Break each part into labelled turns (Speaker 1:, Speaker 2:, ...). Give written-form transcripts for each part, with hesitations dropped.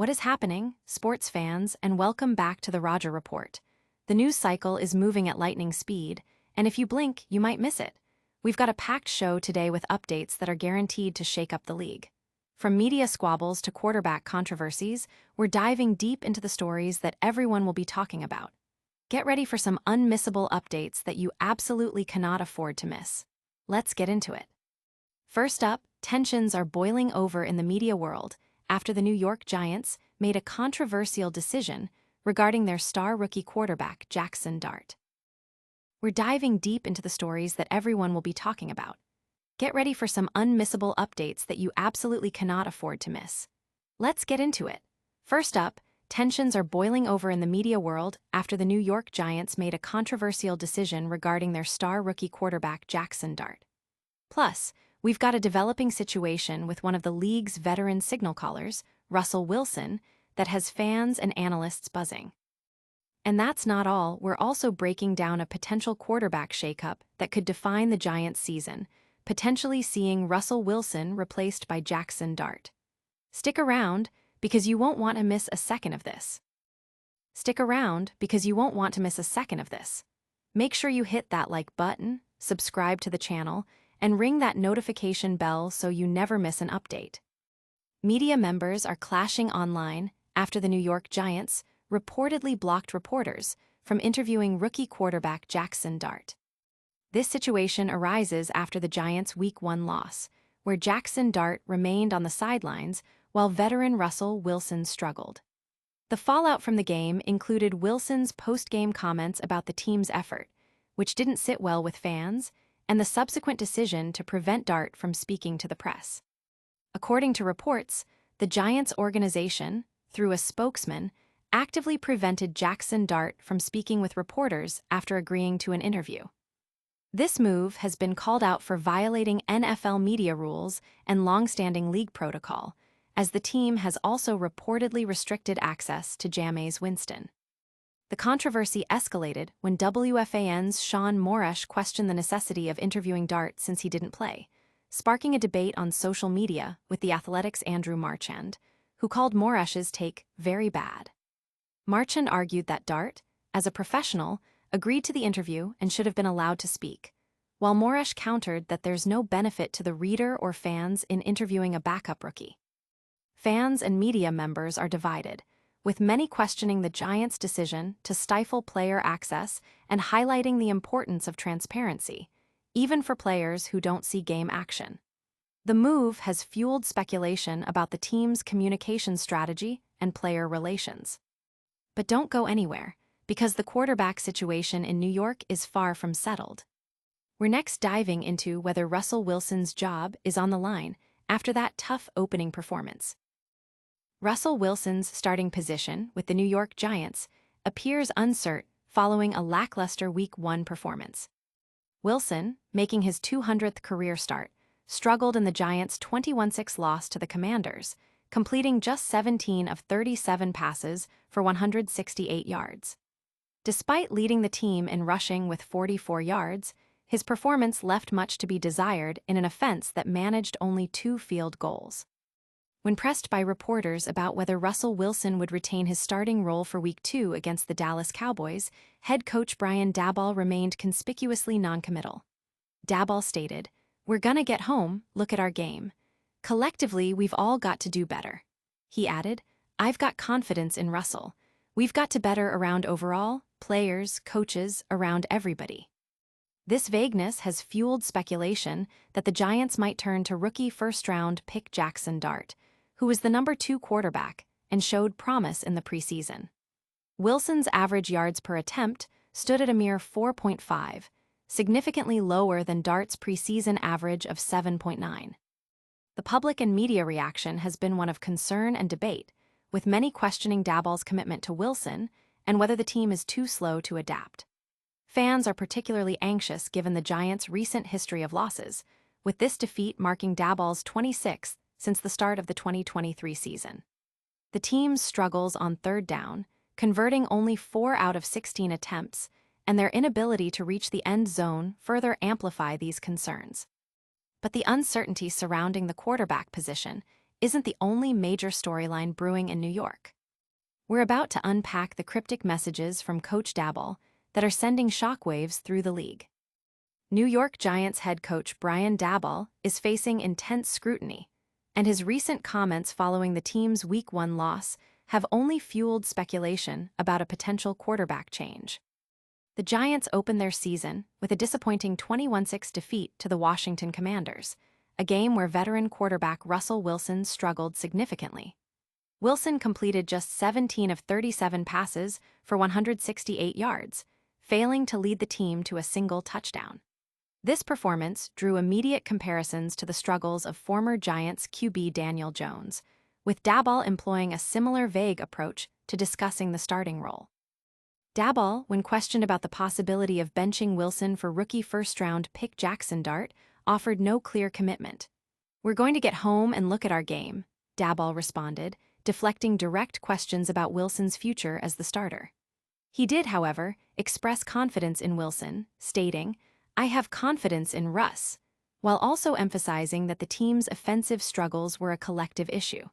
Speaker 1: What is happening, sports fans, and welcome back to the Roger Report. The news cycle is moving at lightning speed, and if you blink, you might miss it. We've got a packed show today with updates that are guaranteed to shake up the league. From media squabbles to quarterback controversies, we're diving deep into the stories that everyone will be talking about. Get ready for some unmissable updates that you absolutely cannot afford to miss. Let's get into it. First up, tensions are boiling over in the media world after the New York Giants made a controversial decision regarding their star rookie quarterback, Jaxson Dart. We're diving deep into the stories that everyone will be talking about. Get ready for some unmissable updates that you absolutely cannot afford to miss. Let's get into it. First up, tensions are boiling over in the media world after the New York Giants made a controversial decision regarding their star rookie quarterback, Jaxson Dart. Plus, we've got a developing situation with one of the league's veteran signal callers, Russell Wilson, that has fans and analysts buzzing. And that's not all. We're also breaking down a potential quarterback shakeup that could define the Giants' season, potentially seeing Russell Wilson replaced by Jaxson Dart. Stick around because you won't want to miss a second of this. Make sure you hit that like button, subscribe to the channel, and ring that notification bell so you never miss an update. Media members are clashing online after the New York Giants reportedly blocked reporters from interviewing rookie quarterback Jaxson Dart. This situation arises after the Giants' Week 1 loss, where Jaxson Dart remained on the sidelines while veteran Russell Wilson struggled. The fallout from the game included Wilson's post-game comments about the team's effort, which didn't sit well with fans, and the subsequent decision to prevent Dart from speaking to the press. According to reports, the Giants organization, through a spokesman, actively prevented Jaxson Dart from speaking with reporters after agreeing to an interview. This move has been called out for violating NFL media rules and long-standing league protocol, as the team has also reportedly restricted access to Jameis Winston. The controversy escalated when WFAN's Sean Morash questioned the necessity of interviewing Dart since he didn't play, sparking a debate on social media with The Athletic's Andrew Marchand, who called Morash's take very bad. Marchand argued that Dart, as a professional, agreed to the interview and should have been allowed to speak, while Morash countered that there's no benefit to the reader or fans in interviewing a backup rookie. Fans and media members are divided, with many questioning the Giants' decision to stifle player access and highlighting the importance of transparency, even for players who don't see game action. The move has fueled speculation about the team's communication strategy and player relations. But don't go anywhere, because the quarterback situation in New York is far from settled. We're next diving into whether Russell Wilson's job is on the line after that tough opening performance. Russell Wilson's starting position with the New York Giants appears uncertain following a lackluster Week 1 performance. Wilson, making his 200th career start, struggled in the Giants' 21-6 loss to the Commanders, completing just 17 of 37 passes for 168 yards. Despite leading the team in rushing with 44 yards, his performance left much to be desired in an offense that managed only 2 field goals. When pressed by reporters about whether Russell Wilson would retain his starting role for Week 2 against the Dallas Cowboys, head coach Brian Daboll remained conspicuously noncommittal. Daboll stated, "We're gonna get home, look at our game. Collectively, we've all got to do better." He added, "I've got confidence in Russell. We've got to better around overall, players, coaches, around everybody." This vagueness has fueled speculation that the Giants might turn to rookie first-round pick Jaxson Dart, who was the number 2 quarterback and showed promise in the preseason. Wilson's average yards per attempt stood at a mere 4.5, significantly lower than Dart's preseason average of 7.9. The public and media reaction has been one of concern and debate, with many questioning Daboll's commitment to Wilson and whether the team is too slow to adapt. Fans are particularly anxious given the Giants' recent history of losses, with this defeat marking Daboll's 26th since the start of the 2023 season. The team's struggles on third down, converting only 4 out of 16 attempts, and their inability to reach the end zone further amplify these concerns. But the uncertainty surrounding the quarterback position isn't the only major storyline brewing in New York. We're about to unpack the cryptic messages from Coach Daboll that are sending shockwaves through the league. New York Giants head coach Brian Daboll is facing intense scrutiny, and his recent comments following the team's Week 1 loss have only fueled speculation about a potential quarterback change. The Giants opened their season with a disappointing 21-6 defeat to the Washington Commanders, a game where veteran quarterback Russell Wilson struggled significantly. Wilson completed just 17 of 37 passes for 168 yards, failing to lead the team to a single touchdown. This performance drew immediate comparisons to the struggles of former Giants QB Daniel Jones, with Daboll employing a similar vague approach to discussing the starting role. Daboll, when questioned about the possibility of benching Wilson for rookie first-round pick Jaxson Dart, offered no clear commitment. "We're going to get home and look at our game," Daboll responded, deflecting direct questions about Wilson's future as the starter. He did, however, express confidence in Wilson, stating, "I have confidence in Russ," while also emphasizing that the team's offensive struggles were a collective issue.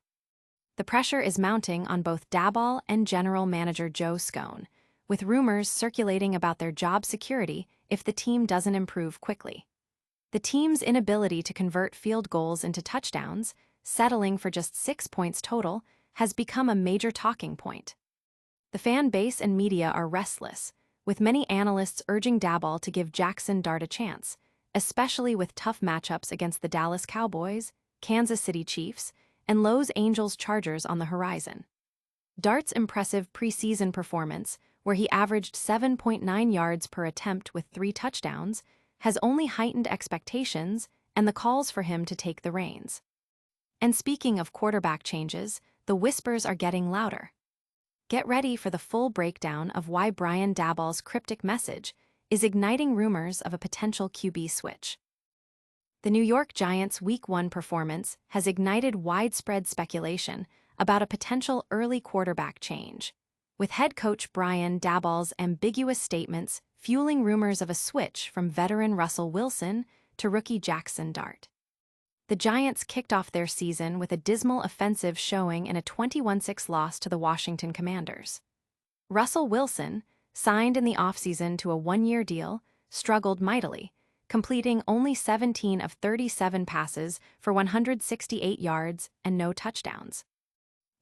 Speaker 1: The pressure is mounting on both Daboll and general manager Joe Schoen, with rumors circulating about their job security if the team doesn't improve quickly. The team's inability to convert field goals into touchdowns, settling for just 6 points total, has become a major talking point. The fan base and media are restless, with many analysts urging Daboll to give Jaxson Dart a chance, especially with tough matchups against the Dallas Cowboys, Kansas City Chiefs, and Los Angeles Chargers on the horizon. Dart's impressive preseason performance, where he averaged 7.9 yards per attempt with 3 touchdowns, has only heightened expectations and the calls for him to take the reins. And speaking of quarterback changes, the whispers are getting louder. Get ready for the full breakdown of why Brian Daboll's cryptic message is igniting rumors of a potential QB switch. The New York Giants' Week 1 performance has ignited widespread speculation about a potential early quarterback change, with head coach Brian Daboll's ambiguous statements fueling rumors of a switch from veteran Russell Wilson to rookie Jaxson Dart. The Giants kicked off their season with a dismal offensive showing in a 21-6 loss to the Washington Commanders. Russell Wilson, signed in the offseason to a 1-year deal, struggled mightily, completing only 17 of 37 passes for 168 yards and no touchdowns.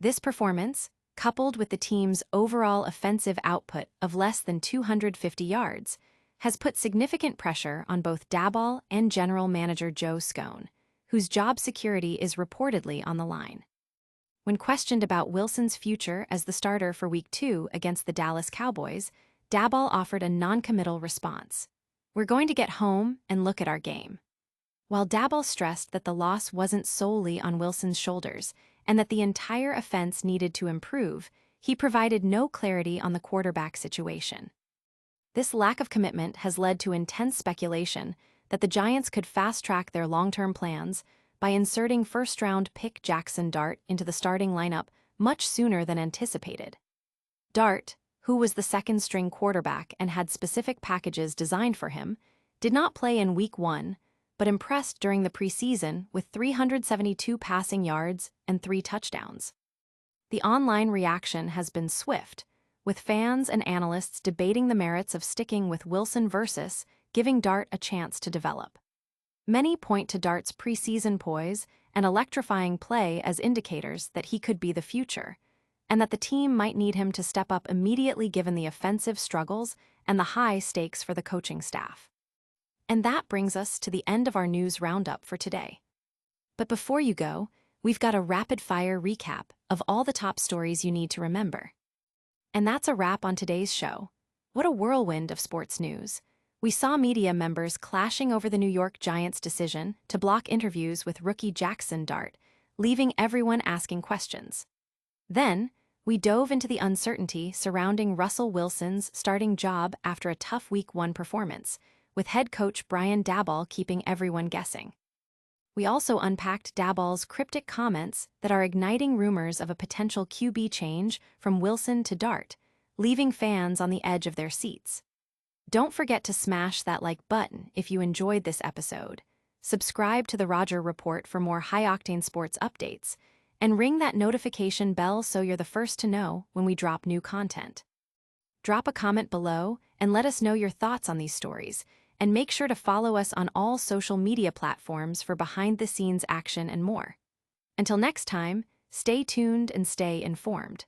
Speaker 1: This performance, coupled with the team's overall offensive output of less than 250 yards, has put significant pressure on both Daboll and general manager Joe Schoen, whose job security is reportedly on the line. When questioned about Wilson's future as the starter for Week 2 against the Dallas Cowboys, Daboll offered a noncommittal response. "We're going to get home and look at our game." While Daboll stressed that the loss wasn't solely on Wilson's shoulders and that the entire offense needed to improve, he provided no clarity on the quarterback situation. This lack of commitment has led to intense speculation that the Giants could fast-track their long-term plans by inserting first-round pick Jaxson Dart into the starting lineup much sooner than anticipated. Dart, who was the second-string quarterback and had specific packages designed for him, did not play in Week 1, but impressed during the preseason with 372 passing yards and 3 touchdowns. The online reaction has been swift, with fans and analysts debating the merits of sticking with Wilson versus giving Dart a chance to develop. Many point to Dart's preseason poise and electrifying play as indicators that he could be the future, and that the team might need him to step up immediately given the offensive struggles and the high stakes for the coaching staff. And that brings us to the end of our news roundup for today. But before you go, we've got a rapid-fire recap of all the top stories you need to remember. And that's a wrap on today's show. What a whirlwind of sports news. We saw media members clashing over the New York Giants' decision to block interviews with rookie Jaxson Dart, leaving everyone asking questions. Then, we dove into the uncertainty surrounding Russell Wilson's starting job after a tough Week 1 performance, with head coach Brian Daboll keeping everyone guessing. We also unpacked Daboll's cryptic comments that are igniting rumors of a potential QB change from Wilson to Dart, leaving fans on the edge of their seats. Don't forget to smash that like button if you enjoyed this episode. Subscribe to the Roger Report for more high-octane sports updates, And ring that notification bell so you're the first to know when we drop new content. Drop a comment below and let us know your thoughts on these stories, and make sure to follow us on all social media platforms for behind-the-scenes action and more. Until next time, stay tuned and stay informed.